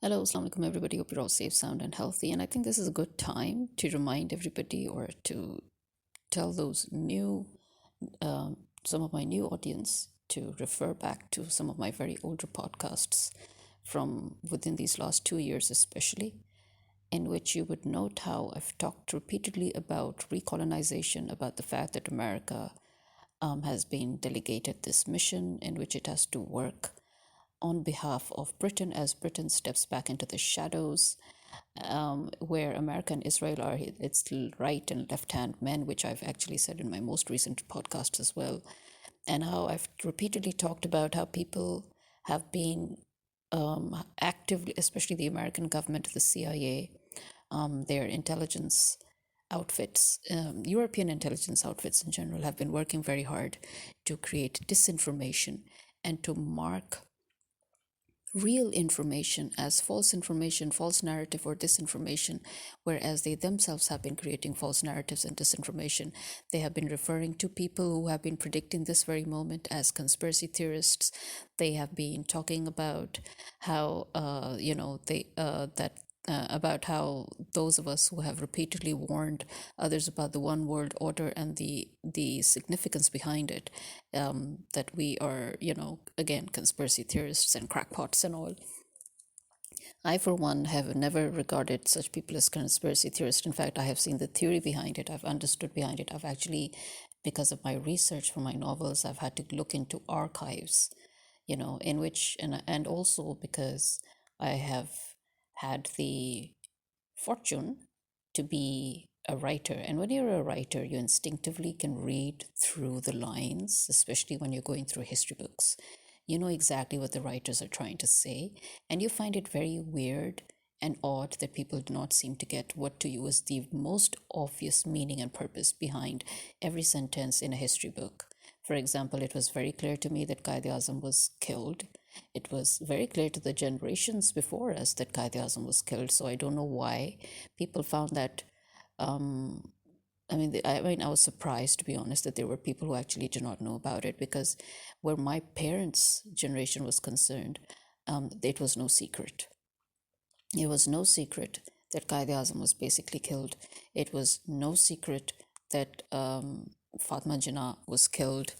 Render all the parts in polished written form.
Hello, Assalamu alaikum, everybody. Hope you're all safe, sound, and healthy. And I think this is a good time to remind everybody or to tell those some of my new audience to refer back to some of my very older podcasts from within these last 2 years, especially, in which you would note how I've talked repeatedly about recolonization, about the fact that America has been delegated this mission in which it has to work on behalf of Britain as Britain steps back into the shadows, where America and Israel are its right and left hand men, which I've actually said in my most recent podcast as well, and how I've repeatedly talked about how people have been actively, especially the American government, the CIA, their intelligence outfits, European intelligence outfits in general, have been working very hard to create disinformation and to mark real information, false narrative, or disinformation, whereas they themselves have been creating false narratives and disinformation. They have been referring to people who have been predicting this very moment as conspiracy theorists. They have been talking about how, about how those of us who have repeatedly warned others about the one world order and the significance behind it, that we are, again, conspiracy theorists and crackpots and all. I, for one, have never regarded such people as conspiracy theorists. In fact, I have seen the theory behind it. I've understood behind it. I've actually, because of my research for my novels, I've had to look into archives, in which, and also because I have had the fortune to be a writer. And when you're a writer, you instinctively can read through the lines, especially when you're going through history books. You know exactly what the writers are trying to say, and you find it very weird and odd that people do not seem to get what to you is the most obvious meaning and purpose behind every sentence in a history book. For example, it was very clear to me that Qaid-e-Azam was killed. It was very clear to the generations before us that Qaid-e-Azam was killed. So I don't know why people found that. Um, I was surprised, to be honest, that there were people who actually did not know about it, because where my parents' generation was concerned, it was no secret. It was no secret that Qaid-e-Azam was basically killed. It was no secret that Fatma Jinnah was killed.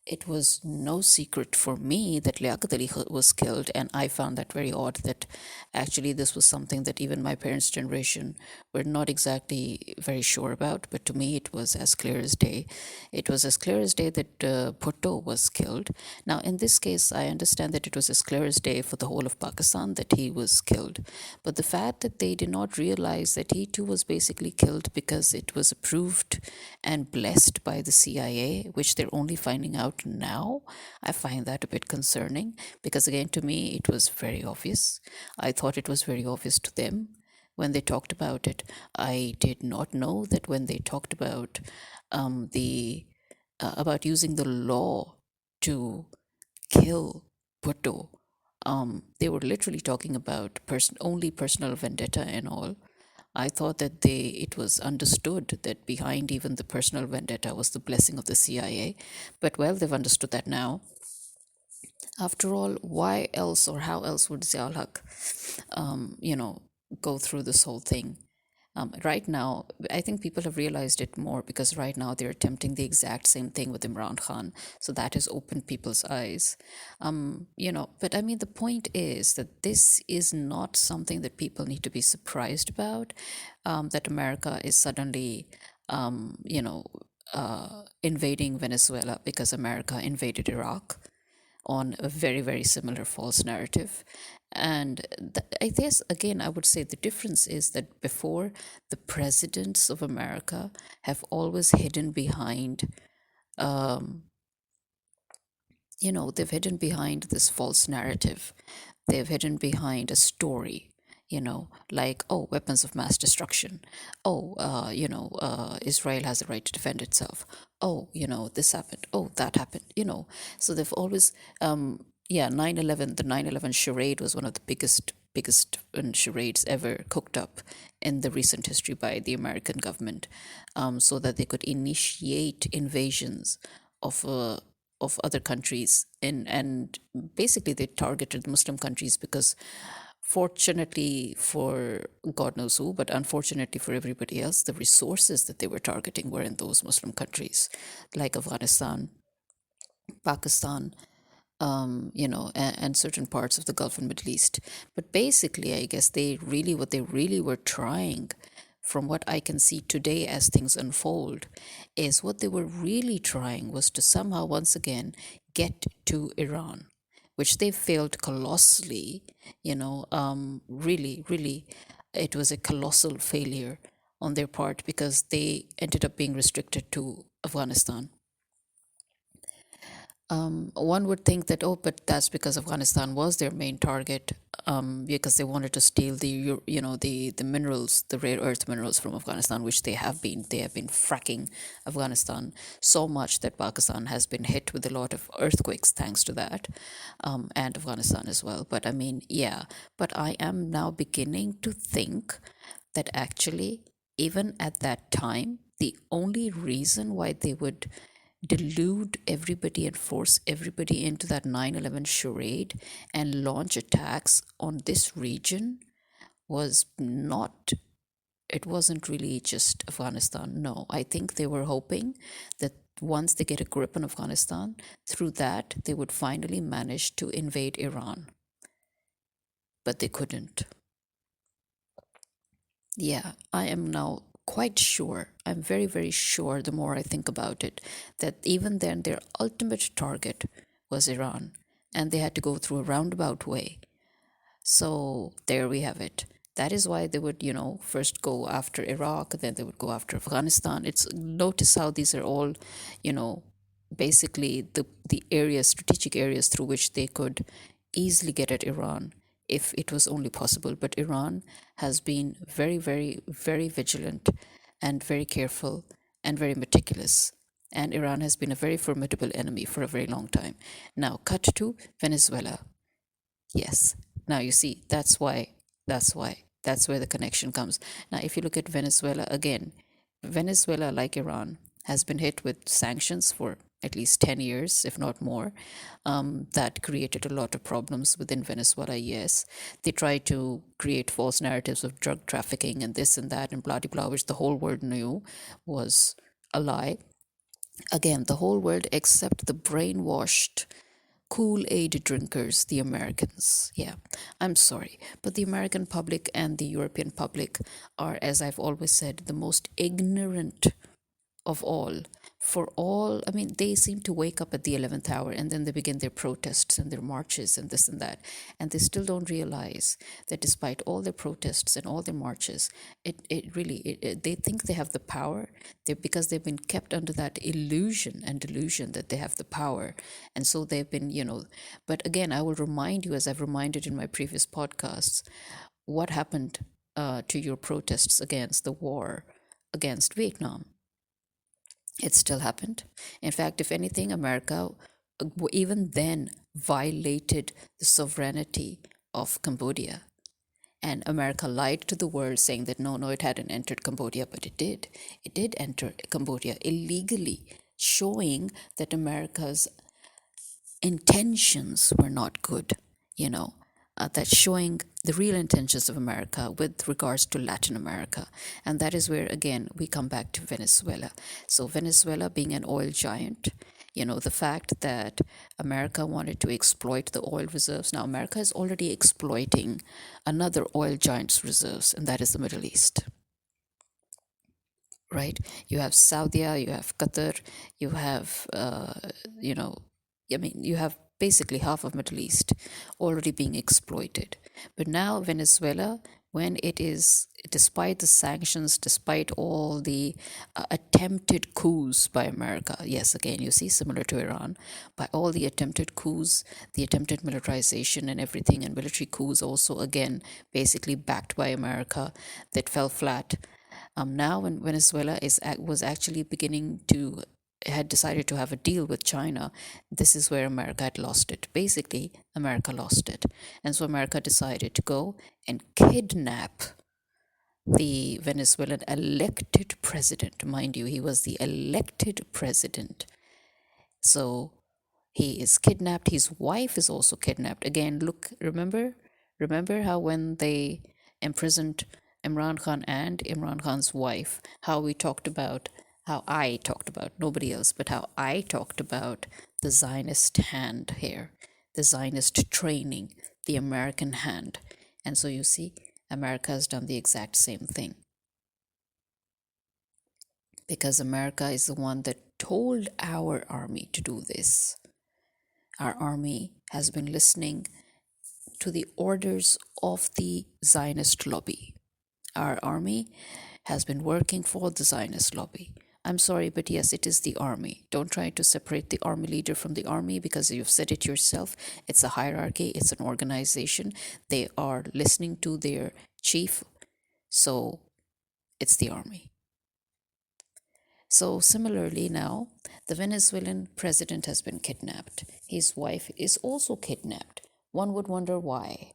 It was no secret for me that Liaquat Ali was killed, and I found that very odd that actually this was something that even my parents' generation were not exactly very sure about. But to me, it was as clear as day. It was as clear as day that Bhutto was killed. Now, in this case, I understand that it was as clear as day for the whole of Pakistan that he was killed. But the fact that they did not realize that he too was basically killed because it was approved and blessed by the CIA, which they're only finding out now, I find that a bit concerning, because again, to me, it was very obvious. I thought it was very obvious to them when they talked about it. I did not know that when they talked about the about using the law to kill Bhutto, they were literally talking about only personal vendetta and all. I thought that it was understood that behind even the personal vendetta was the blessing of the CIA. But well, they've understood that now. After all, why else or how else would Ziaul Haq, you know, go through this whole thing? Right now, I think people have realized it more because right now they're attempting the exact same thing with Imran Khan. So that has opened people's eyes. But I mean, the point is that this is not something that people need to be surprised about, that America is suddenly, invading Venezuela because America invaded Iraq on a very, very similar false narrative. And I guess, again, I would say the difference is that before, the presidents of America have always hidden behind, um, they've hidden behind this false narrative. They've hidden behind a story, like, oh, weapons of mass destruction. Oh, Israel has the right to defend itself. Oh, this happened. Oh, that happened, So they've always, 9/11, the 9/11 charade was one of the biggest charades ever cooked up in the recent history by the American government, so that they could initiate invasions of of other countries, and basically they targeted Muslim countries because Fortunately for God knows who, but unfortunately for everybody else, the resources that they were targeting were in those Muslim countries like Afghanistan, Pakistan, and certain parts of the Gulf and Middle East. But basically, I guess what they really were trying, from what I can see today as things unfold, is what they were really trying was to somehow once again get to Iran, which they failed colossally. Really, really, it was a colossal failure on their part because they ended up being restricted to Afghanistan. One would think that, oh, but that's because Afghanistan was their main target, because they wanted to steal the minerals, the rare earth minerals from Afghanistan, which they have been. They have been fracking Afghanistan so much that Pakistan has been hit with a lot of earthquakes thanks to that, and Afghanistan as well. But I mean, yeah, but I am now beginning to think that actually, even at that time, the only reason why they would delude everybody and force everybody into that 9/11 charade and launch attacks on this region was not, it wasn't really just Afghanistan. No, I think they were hoping that once they get a grip on Afghanistan, through that, they would finally manage to invade Iran. But they couldn't. Yeah, I am now quite sure. I'm very, very sure the more I think about it, that even then their ultimate target was Iran, and they had to go through a roundabout way. So there we have it. That is why they would, first go after Iraq, then they would go after Afghanistan. It's notice how these are all, you know, basically the areas, strategic areas through which they could easily get at Iran if it was only possible. But Iran has been very, very, very vigilant and very careful and very meticulous. And Iran has been a very formidable enemy for a very long time. Now, cut to Venezuela. Yes. Now you see, that's where the connection comes. Now, if you look at Venezuela again, Venezuela, like Iran, has been hit with sanctions for at least 10 years, if not more. That created a lot of problems within Venezuela, yes. They tried to create false narratives of drug trafficking and this and that and blah, blah, blah, which the whole world knew was a lie. Again, the whole world except the brainwashed Kool-Aid drinkers, the Americans. Yeah, I'm sorry, but the American public and the European public are, as I've always said, the most ignorant of all. For all, I mean, they seem to wake up at the 11th hour and then they begin their protests and their marches and this and that. And they still don't realize that despite all their protests and all their marches, they think they have the power because they've been kept under that illusion and delusion that they have the power. And so they've been, but again, I will remind you, as I've reminded in my previous podcasts, what happened to your protests against the war against Vietnam. It still happened. In fact, if anything, America even then violated the sovereignty of Cambodia. And America lied to the world saying that no, it hadn't entered Cambodia, but it did. It did enter Cambodia illegally, showing that America's intentions were not good, you know, that's showing the real intentions of America with regards to Latin America. And that is where, again, we come back to Venezuela. So, Venezuela being an oil giant, the fact that America wanted to exploit the oil reserves. Now, America is already exploiting another oil giant's reserves, and that is the Middle East. Right? You have Saudi, you have Qatar, you have, you have basically half of Middle East already being exploited. But now Venezuela, when it is, despite the sanctions, despite all the attempted coups by America, yes, again, you see, similar to Iran, by all the attempted coups, the attempted militarization and everything, and military coups also, again, basically backed by America, that fell flat. Now, when Venezuela was actually beginning to had decided to have a deal with China, this is where America had lost it. Basically, America lost it, and so America decided to go and kidnap the Venezuelan elected president. Mind you, he was the elected president. So he is kidnapped. His wife is also kidnapped. Again, look, remember Remember how when they imprisoned Imran Khan and Imran Khan's wife, how we talked about, how I talked about, nobody else, but how I talked about the Zionist hand here, the Zionist training, the American hand. And so you see, America has done the exact same thing because America is the one that told our army to do this. Our army has been listening to the orders of the Zionist lobby. Our army has been working for the Zionist lobby. I'm sorry, but yes, it is the army. Don't try to separate the army leader from the army because you've said it yourself. It's a hierarchy, it's an organization. They are listening to their chief, so it's the army. So, similarly, now the Venezuelan president has been kidnapped. His wife is also kidnapped. One would wonder why.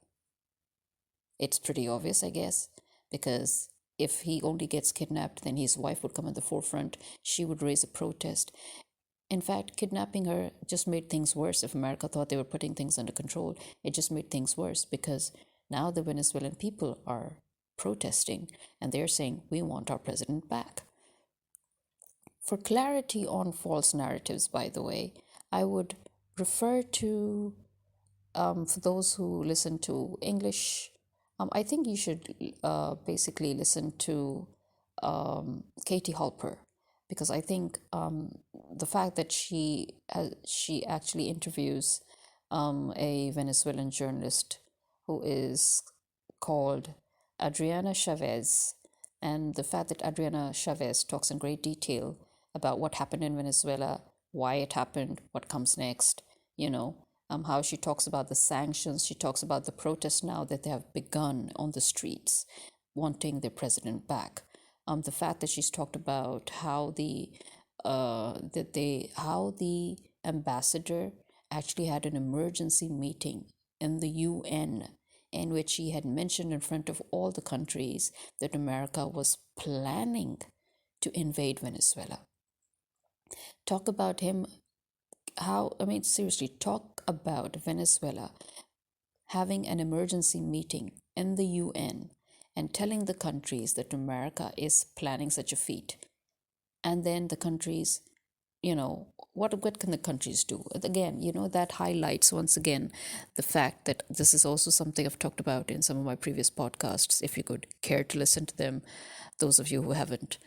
It's pretty obvious, I guess, because if he only gets kidnapped, then his wife would come at the forefront. She would raise a protest. In fact, kidnapping her just made things worse. If America thought they were putting things under control, it just made things worse because now the Venezuelan people are protesting and they're saying, we want our president back. For clarity on false narratives, by the way, I would refer to, for those who listen to English, I think you should basically listen to Katie Halper because I think the fact that she actually interviews a Venezuelan journalist who is called Adriana Chavez, and the fact that Adriana Chavez talks in great detail about what happened in Venezuela, why it happened, what comes next, you know, how she talks about the sanctions, she talks about the protests now that they have begun on the streets, wanting their president back. The fact that she's talked about how how the ambassador actually had an emergency meeting in the UN in which he had mentioned in front of all the countries that America was planning to invade Venezuela. Talk about him, how, I mean, seriously, talk about Venezuela having an emergency meeting in the UN and telling the countries that America is planning such a feat. And then the countries, you know, what can the countries do? Again, you know, that highlights once again the fact that this is also something I've talked about in some of my previous podcasts, if you could care to listen to them, those of you who haven't,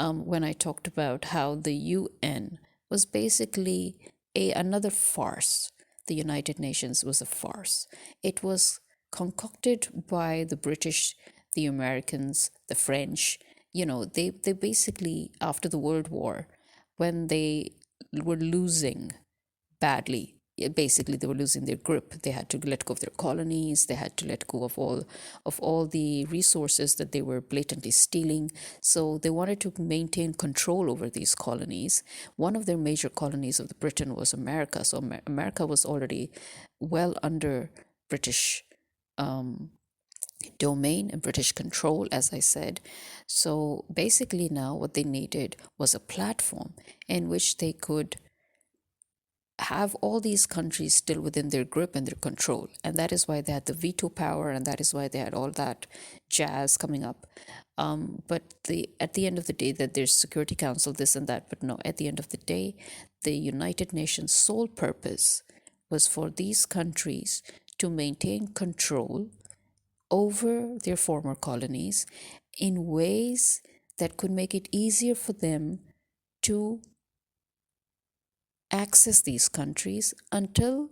when I talked about how the UN was basically another farce. The United Nations was a farce. It was concocted by the British, the Americans, the French. You know, they basically, after the World War, when they were losing badly, basically they were losing their grip, they had to let go of their colonies, they had to let go of all the resources that they were blatantly stealing. So they wanted to maintain control over these colonies. One of their major colonies of the Britain was America, so America was already well under British domain and British control, as I said. So basically now what they needed was a platform in which they could have all these countries still within their grip and their control. And that is why they had the veto power, and that is why they had all that jazz coming up. But at the end of the day, that there's Security Council, this and that. But no, at the end of the day, the United Nations' sole purpose was for these countries to maintain control over their former colonies in ways that could make it easier for them to access these countries until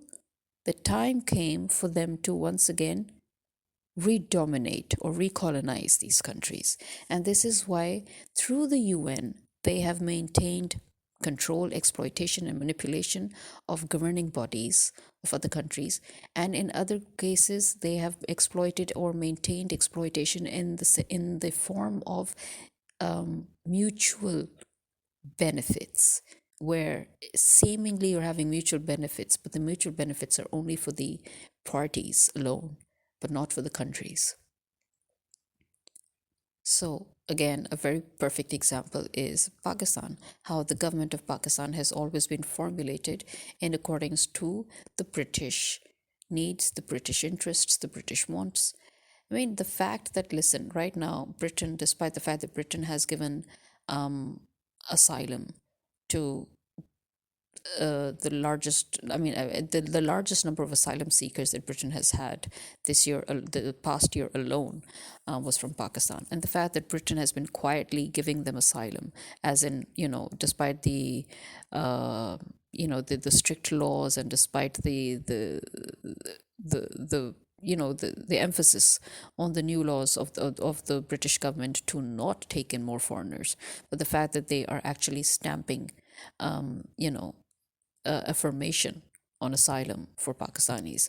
the time came for them to once again redominate or recolonize these countries. And this is why, through the UN, they have maintained control, exploitation, and manipulation of governing bodies of other countries. And in other cases, they have exploited or maintained exploitation in the form of mutual benefits, where seemingly you're having mutual benefits, but the mutual benefits are only for the parties alone, but not for the countries. So, again, a very perfect example is Pakistan, how the government of Pakistan has always been formulated in accordance to the British needs, the British interests, the British wants. I mean, the fact that, listen, right now, Britain, despite the fact that Britain has given asylum to the largest number of asylum seekers that Britain has had this year, the past year alone, was from Pakistan. And the fact that Britain has been quietly giving them asylum, as in, despite the strict laws, and despite the emphasis on the new laws of the British government to not take in more foreigners, but the fact that they are actually stamping, you know, affirmation on asylum for Pakistanis,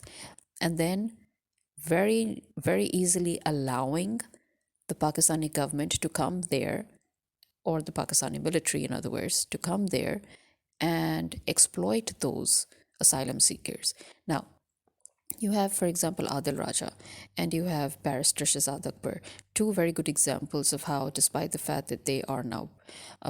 and then very, very easily allowing the Pakistani government to come there, or the Pakistani military, in other words, to come there and exploit those asylum seekers. Now, you have, for example, Adil Raja, and you have Barrister Shahzad Akbar, two very good examples of how, despite the fact that they are now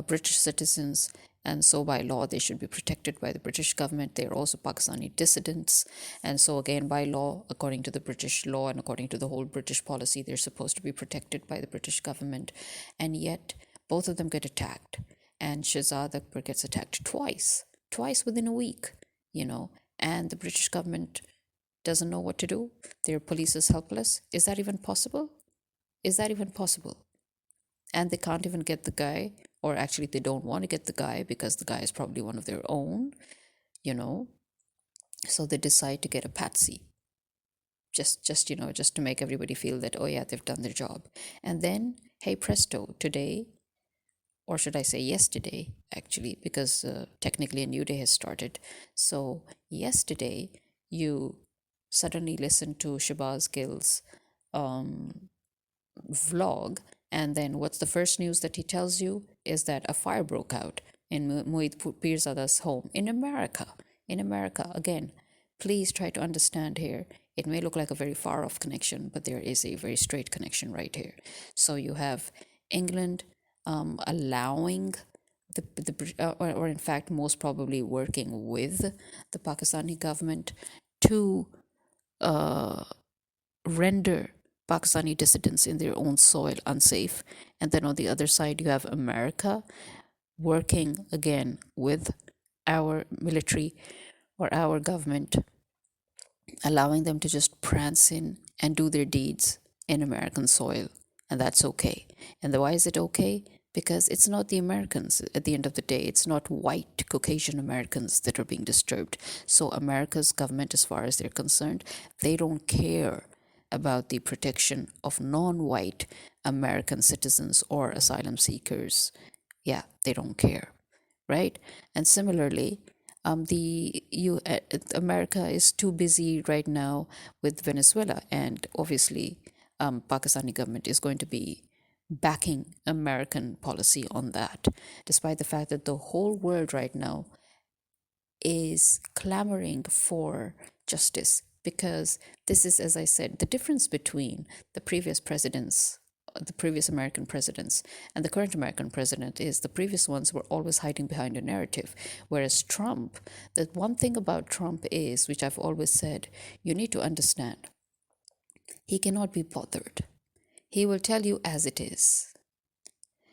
British citizens, and so by law they should be protected by the British government, they are also Pakistani dissidents, and so again by law, according to the British law and according to the whole British policy, they're supposed to be protected by the British government, and yet both of them get attacked, and Shahzad Akbar gets attacked twice within a week, and the British government doesn't know what to do. Their police is helpless. Is that even possible? Is that even possible? And they can't even get the guy, or actually they don't want to get the guy because the guy is probably one of their own, so they decide to get a patsy, just to make everybody feel that, oh yeah, they've done their job. And then, hey presto, today, or should I say yesterday, actually, because technically a new day has started. So yesterday, you suddenly listen to Shabazz Gill's vlog, and then what's the first news that he tells you is that a fire broke out in Mueid Pirzada's home in America. In America, again, please try to understand here. It may look like a very far off connection, but there is a very straight connection right here. So you have England allowing or in fact, most probably working with the Pakistani government to render Pakistani dissidents in their own soil unsafe. And then on the other side, you have America working again with our military or our government, allowing them to just prance in and do their deeds in American soil. And that's okay. And why is it okay? Because it's not the Americans at the end of the day. It's not white Caucasian Americans that are being disturbed. So America's government, as far as they're concerned, they don't care about the protection of non-white American citizens or asylum seekers. Yeah, they don't care, right? And similarly, America is too busy right now with Venezuela, and obviously, Pakistani government is going to be backing American policy on that, despite the fact that the whole world right now is clamoring for justice, because this is, as I said, the difference between the previous presidents, the previous American presidents, and the current American president is the previous ones were always hiding behind a narrative. Whereas Trump, the one thing about Trump is, which I've always said, you need to understand, he cannot be bothered. He will tell you as it is.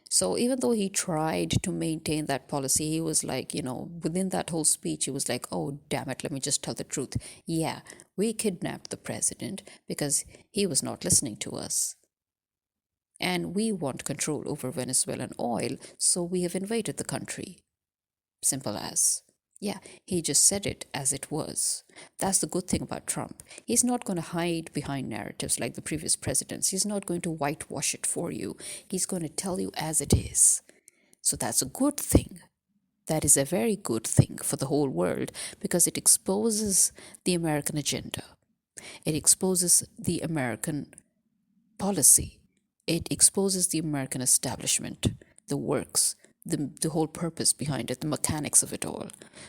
So even though he tried to maintain that policy, he was like, within that whole speech, he was like, oh, damn it, let me just tell the truth. Yeah, we kidnapped the president because he was not listening to us. And we want control over Venezuelan oil, so we have invaded the country. Simple as. Yeah, he just said it as it was. That's the good thing about Trump. He's not going to hide behind narratives like the previous presidents. He's not going to whitewash it for you. He's going to tell you as it is. So that's a good thing. That is a very good thing for the whole world, because it exposes the American agenda. It exposes the American policy. It exposes the American establishment, the works, the whole purpose behind it, the mechanics of it all,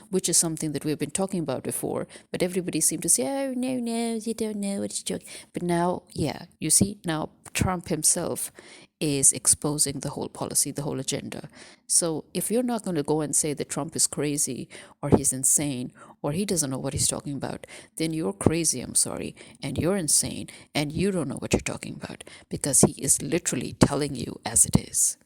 which is something that we've been talking about before, but everybody seemed to say, oh, no, you don't know what you're talking. But now, yeah, you see, now Trump himself is exposing the whole policy, the whole agenda. So if you're not going to go and say that Trump is crazy or he's insane or he doesn't know what he's talking about, then you're crazy, I'm sorry, and you're insane and you don't know what you're talking about, because he is literally telling you as it is.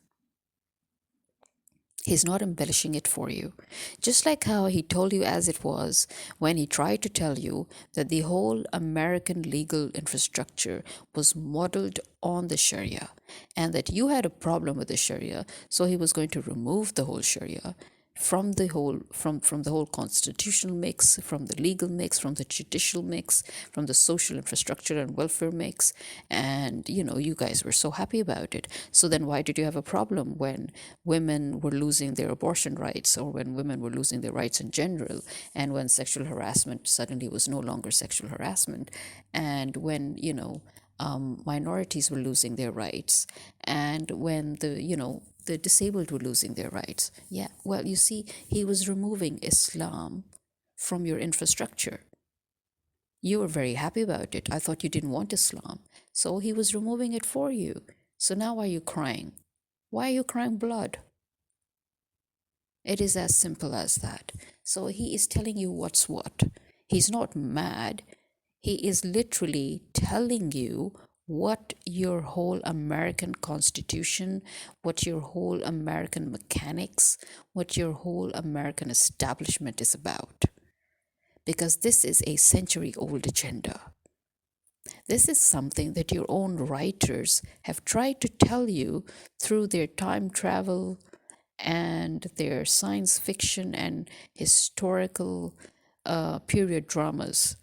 He's not embellishing it for you. Just like how he told you as it was when he tried to tell you that the whole American legal infrastructure was modeled on the Sharia and that you had a problem with the Sharia, so he was going to remove the whole Sharia from the whole constitutional mix, from the legal mix, from the judicial mix, from the social infrastructure and welfare mix. And you guys were so happy about it. So then why did you have a problem when women were losing their abortion rights, or when women were losing their rights in general, and when sexual harassment suddenly was no longer sexual harassment, and when minorities were losing their rights, and when the disabled were losing their rights? Yeah, well, you see, he was removing Islam from your infrastructure. You were very happy about it. I thought you didn't want Islam. So he was removing it for you. So now why are you crying? Why are you crying blood? It is as simple as that. So he is telling you what's what. He's not mad. He is literally telling you what your whole American Constitution, what your whole American mechanics, what your whole American establishment is about. Because this is a century-old agenda. This is something that your own writers have tried to tell you through their time travel and their science fiction and historical period dramas,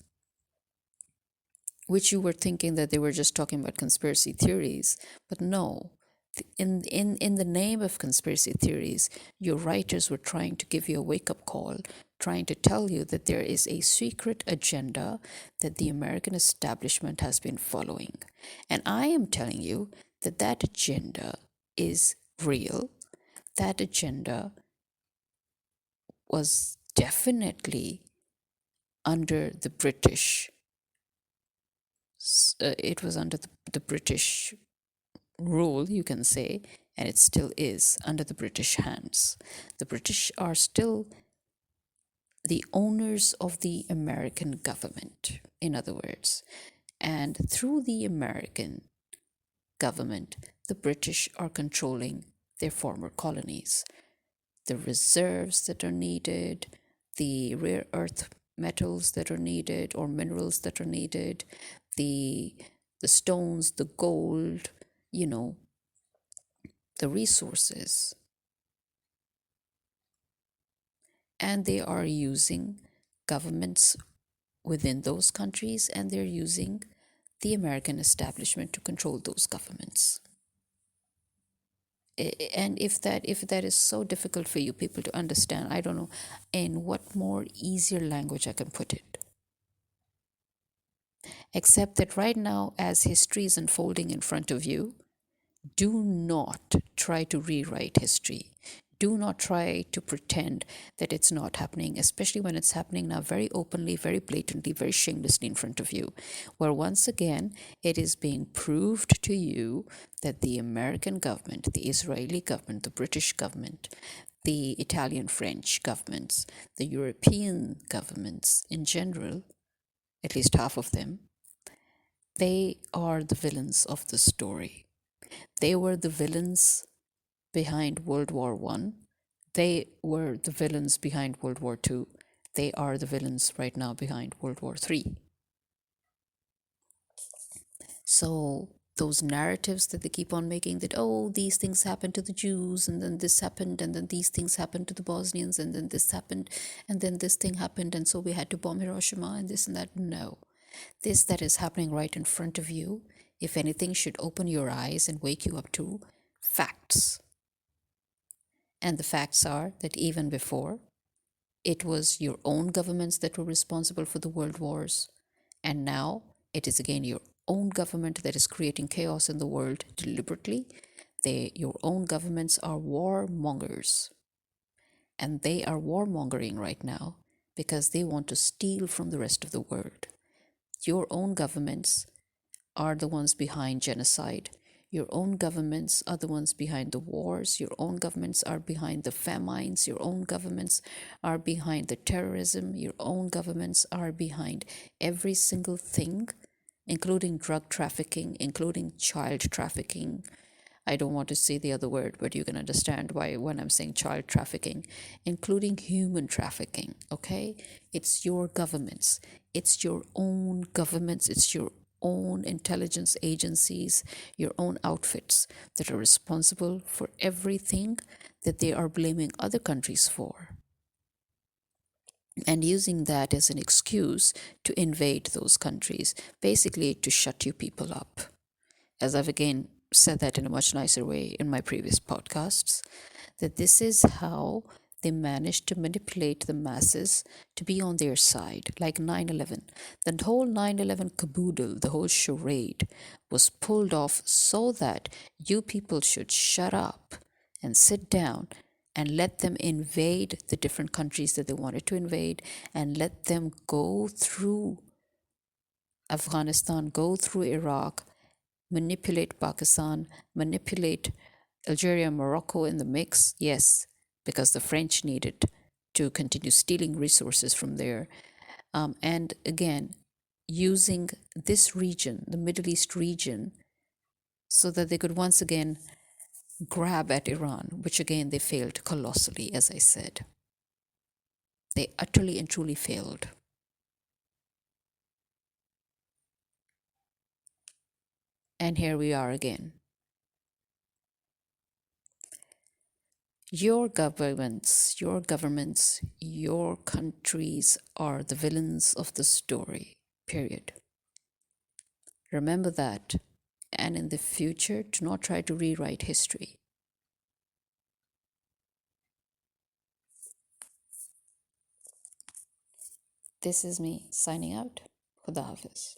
which you were thinking that they were just talking about conspiracy theories. But no, in the name of conspiracy theories, your writers were trying to give you a wake-up call, trying to tell you that there is a secret agenda that the American establishment has been following. And I am telling you that that agenda is real. That agenda was definitely under the British. It was under the British rule, you can say, and it still is under the British hands. The British are still the owners of the American government, in other words. And through the American government, the British are controlling their former colonies. The reserves that are needed, the rare earth metals that are needed or minerals that are needed, the stones, the gold, the resources. And they are using governments within those countries, and they're using the American establishment to control those governments. And if that is so difficult for you people to understand, I don't know in what more easier language I can put it. Except that right now, as history is unfolding in front of you, do not try to rewrite history. Do not try to pretend that it's not happening, especially when it's happening now very openly, very blatantly, very shamelessly in front of you, where once again it is being proved to you that the American government, the Israeli government, the British government, the Italian, French governments, the European governments in general, at least half of them, they are the villains of the story. They were the villains behind World War One. They were the villains behind World War Two. They are the villains right now behind World War Three. So those narratives that they keep on making, that these things happened to the Jews, and then this happened, and then these things happened to the Bosnians, and then this happened, and then this thing happened, and so we had to bomb Hiroshima and this and that. No. This that is happening right in front of you, if anything, should open your eyes and wake you up to facts. And the facts are that even before, it was your own governments that were responsible for the world wars. And now it is again your own government that is creating chaos in the world deliberately. Your own governments are warmongers. And they are warmongering right now because they want to steal from the rest of the world. Your own governments are the ones behind genocide. Your own governments are the ones behind the wars. Your own governments are behind the famines. Your own governments are behind the terrorism. Your own governments are behind every single thing, including drug trafficking, including child trafficking. I don't want to say the other word, but you can understand why when I'm saying child trafficking, including human trafficking, okay? It's your governments. It's your own governments. It's your own intelligence agencies, your own outfits that are responsible for everything that they are blaming other countries for, and using that as an excuse to invade those countries, basically to shut you people up. As I've again said that in a much nicer way in my previous podcasts, that this is how they managed to manipulate the masses to be on their side, like 9/11. The whole 9/11 caboodle, the whole charade, was pulled off so that you people should shut up and sit down and let them invade the different countries that they wanted to invade, and let them go through Afghanistan, go through Iraq, manipulate Pakistan, manipulate Algeria, Morocco in the mix. Yes, because the French needed to continue stealing resources from there. And again, using this region, the Middle East region, so that they could once again grab at Iran, which again they failed colossally, as I said. They utterly and truly failed. And here we are again. Your governments, your countries are the villains of the story, period. Remember that. And in the future, do not try to rewrite history. This is me signing out. Khuda Hafiz.